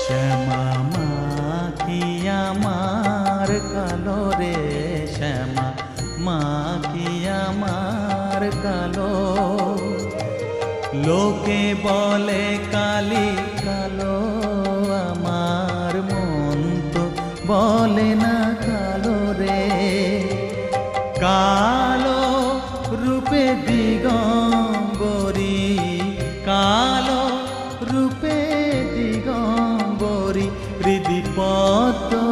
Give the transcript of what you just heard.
শ্যামা মা কি আমার কালো রে, শ্যামা মা কি আমার কালো। লোকে বলে কালি কালো, আমার মন তো বলে না কালো রে। কালো রূপে দিগম্বরী, কালো রূপে দিগম্বরী, হৃদি পদ্ম